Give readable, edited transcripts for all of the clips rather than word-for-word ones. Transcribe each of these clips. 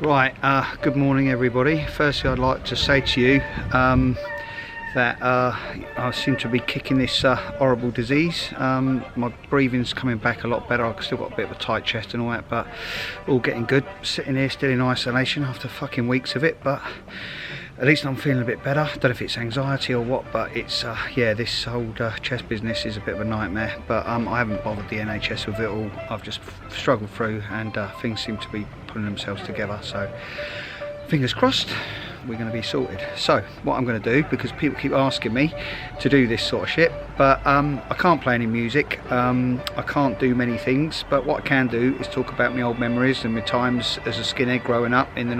Right, good morning everybody. Firstly, I'd like to say to you that I seem to be kicking this horrible disease. My breathing's coming back a lot better. I've still got a bit of a tight chest and all that, but all getting good. Sitting here still in isolation after fucking weeks of it, but at least I'm feeling a bit better. I don't know if it's anxiety or what, but it's yeah, this whole chest business is a bit of a nightmare. But I haven't bothered the NHS with it all. I've just struggled through, and things seem to be putting themselves together. So fingers crossed, we're going to be sorted. So what I'm going to do, because people keep asking me to do this sort of shit, but I can't play any music, I can't do many things, but what I can do is talk about my old memories and my times as a skinhead growing up in the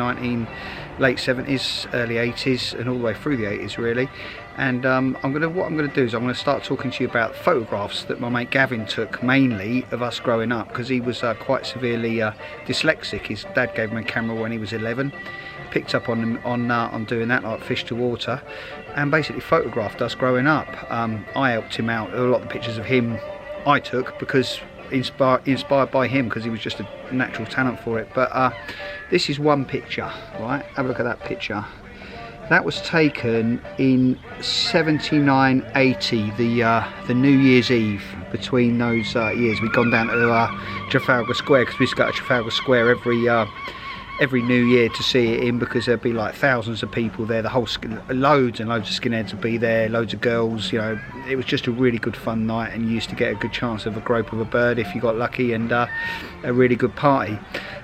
late 70s, early 80s, and all the way through the 80s really. And what I'm going to do is I'm going to start talking to you about photographs that my mate Gavin took, mainly of us growing up, because he was quite severely dyslexic. His dad gave him a camera when he was 11, picked up on doing that, like fish to water, and basically photographed us growing up. I helped him out. A lot of the pictures of him I took because inspired by him, because he was just a natural talent for it. But this is one picture, right? Have a look at that picture. That was taken in 79-80, the New Year's Eve. Between those years, we'd gone down to Trafalgar Square, because we used to go to Trafalgar Square every New Year to see it in, because there'd be like thousands of people there. The whole loads and loads of skinheads would be there, loads of girls. You know, it was just a really good fun night, and you used to get a good chance of a grope of a bird if you got lucky, and a really good party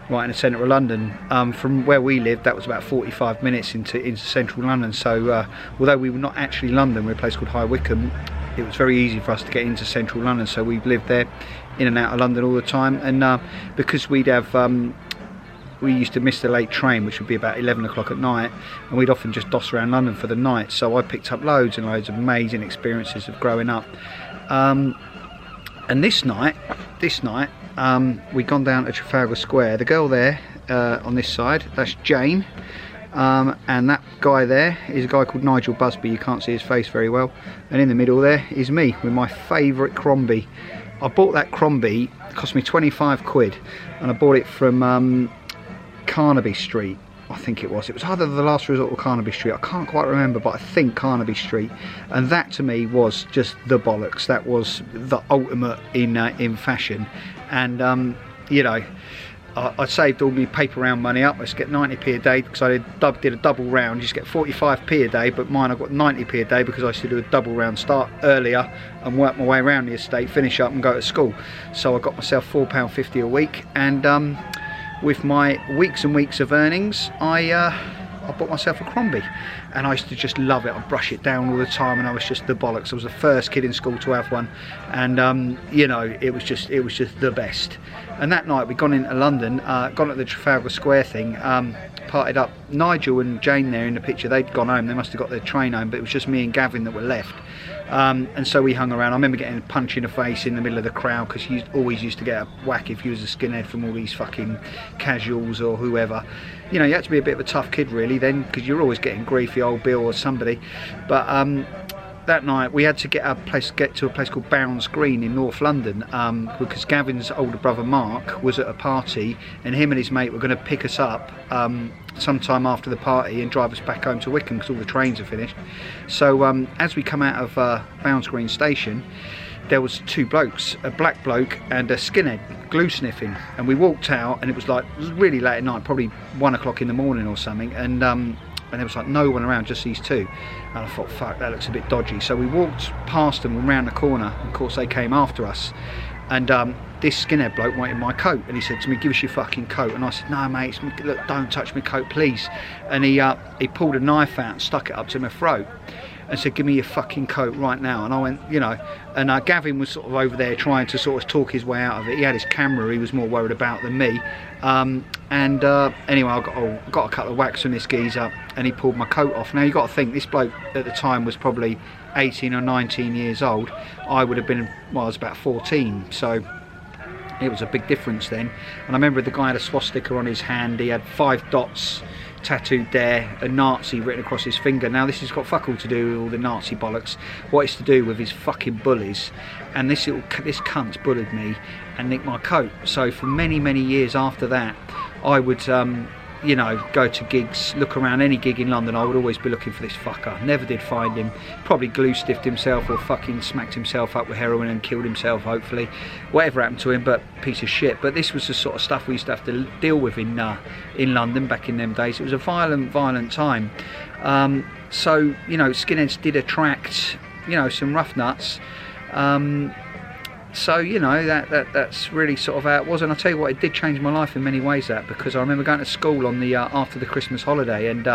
right in the centre of London. From where we lived, that was about 45 minutes into central London. So although we were not actually London, we were a place called High Wycombe, it was very easy for us to get into central London. So we lived there, in and out of London all the time. And because we used to miss the late train, which would be about 11 o'clock at night, and we'd often just doss around London for the night. So I picked up loads and loads of amazing experiences of growing up. And this night, we'd gone down to Trafalgar Square. The girl there on this side, that's Jane, and that guy there is a guy called Nigel Busby. You can't see his face very well. And in the middle there is me with my favourite Crombie. I bought that Crombie, it cost me 25 quid, and I bought it from Carnaby Street, I think it was. It was either the Last Resort or Carnaby Street. I can't quite remember, but I think Carnaby Street. And that to me was just the bollocks. That was the ultimate in fashion. And you know, I saved all my paper round money up. I used to get 90p a day, because I did a double round. You used to get 45p a day, but mine I got 90p a day because I used to do a double round, start earlier and work my way around the estate, finish up and go to school. So I got myself £4.50 a week, and with my weeks and weeks of earnings, I bought myself a Crombie, and I used to just love it. I'd brush it down all the time, and I was just the bollocks. I was the first kid in school to have one, and you know, it was just the best. And that night we'd gone into London, gone at the Trafalgar Square thing, partied up. Nigel and Jane there in the picture, they'd gone home. They must have got their train home, but it was just me and Gavin that were left. And so we hung around. I remember getting a punch in the face in the middle of the crowd, because you always used to get a whack if you was a skinhead from all these fucking casuals or whoever. You know, you had to be a bit of a tough kid really then, because you're always getting grief, the old Bill or somebody. But that night we had to get to a place called Bounds Green in North London, because Gavin's older brother Mark was at a party, and him and his mate were going to pick us up sometime after the party and drive us back home to Wycombe, because all the trains are finished. So as we come out of Bounds Green station, there was two blokes, a black bloke and a skinhead, glue sniffing, and we walked out, and it was like really late at night, probably 1 o'clock in the morning or something, and there was like no one around, just these two. And I thought, fuck, that looks a bit dodgy. So we walked past them and round the corner, and of course they came after us. And this skinhead bloke wanted my coat, and he said to me, give us your fucking coat. And I said, no mate, look, don't touch my coat please. And he pulled a knife out and stuck it up to my throat and said, give me your fucking coat right now. And I went, you know, and Gavin was sort of over there trying to sort of talk his way out of it. He had his camera he was more worried about than me. Anyway, I got a couple of whacks from this geezer, and he pulled my coat off. Now you got to think, this bloke at the time was probably 18 or 19 years old. I would have been, well, I was about 14, so it was a big difference then. And I remember the guy had a swastika on his hand. He had 5 dots tattooed there, a Nazi written across his finger. Now this has got fuck all to do with all the Nazi bollocks. What it's to do with his fucking bullies. And this cunt's bullied me and nicked my coat. So for many years after that, I would you know, go to gigs, look around any gig in London, I would always be looking for this fucker. Never did find him. Probably glue stiffed himself or fucking smacked himself up with heroin and killed himself, hopefully. Whatever happened to him, but piece of shit. But this was the sort of stuff we used to have to deal with in London back in them days. It was a violent time. So, you know, skinheads did attract, you know, some rough nuts. So, you know, that's really sort of how it was. And I'll tell you what, it did change my life in many ways, that, because I remember going to school on the after the Christmas holiday, and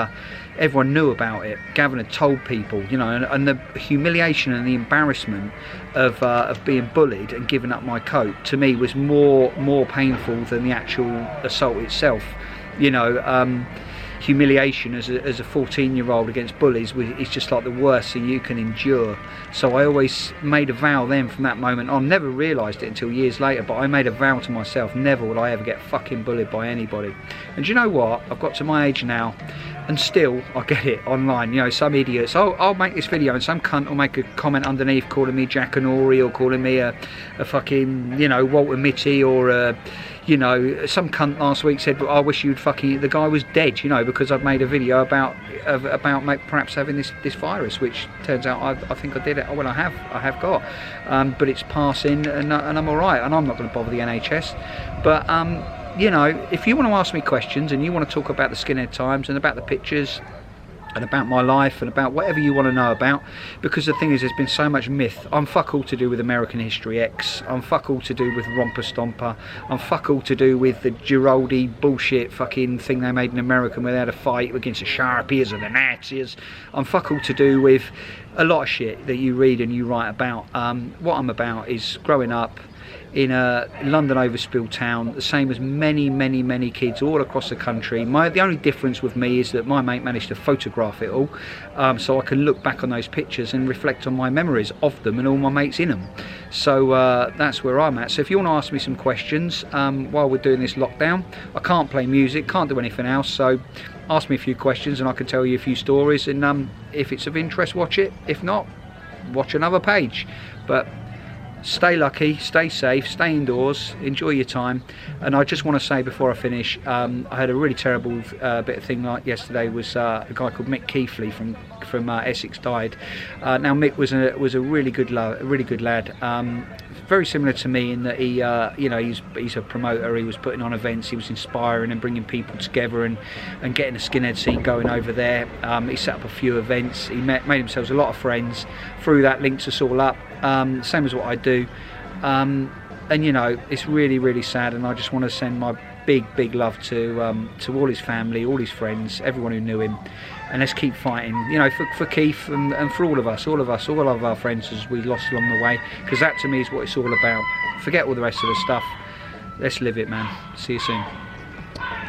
everyone knew about it. Gavin had told people, you know, and the humiliation and the embarrassment of being bullied and giving up my coat, to me, was more painful than the actual assault itself. You know, humiliation as a 14-year-old against bullies is just like the worst thing you can endure. So I always made a vow then, from that moment on, never realised it until years later, but I made a vow to myself, never will I ever get fucking bullied by anybody. And do you know what, I've got to my age now, and still I get it online. You know, some idiots, I'll make this video and some cunt will make a comment underneath calling me Jack and Ori, or calling me a fucking, you know, Walter Mitty, or you know, some cunt last week said, I wish you'd fucking, the guy was dead, you know, because I've made a video about perhaps having this virus, which turns out I think I did it. Well, I have got, but it's passing, and I'm all right, and I'm not going to bother the NHS. But you know, if you want to ask me questions and you want to talk about the Skinhead times and about the pictures and about my life and about whatever you want to know about, because the thing is, there's been so much myth. I'm fuck all to do with American History X, I'm fuck all to do with Romper Stomper, I'm fuck all to do with the Giraldi bullshit fucking thing they made in America where they had a fight against the Sharpies and the Nazis. I'm fuck all to do with a lot of shit that you read and you write about. What I'm about is growing up in a London overspill town, the same as many kids all across the country. The only difference with me is that my mate managed to photograph it all, so I can look back on those pictures and reflect on my memories of them and all my mates in them. So that's where I'm at. So if you want to ask me some questions while we're doing this lockdown, I can't play music, can't do anything else, so ask me a few questions and I can tell you a few stories, and if it's of interest, watch it. If not, watch another page. But stay lucky, stay safe, stay indoors, enjoy your time. And I just want to say before I finish, I had a really terrible bit of thing like yesterday. Was a guy called Mick Keithley from Essex died. Now Mick was a really good lad. Very similar to me in that he, you know, he's a promoter. He was putting on events. He was inspiring and bringing people together and getting the skinhead scene going over there. He set up a few events. He made himself a lot of friends. Through that, links us all up. Same as what I do. And you know, it's really sad. And I just want to send my big love to all his family, all his friends, everyone who knew him. And let's keep fighting, you know, for Keith and for all of our friends as we lost along the way, because that to me is what it's all about. Forget all the rest of the stuff. Let's live it, man. See you soon.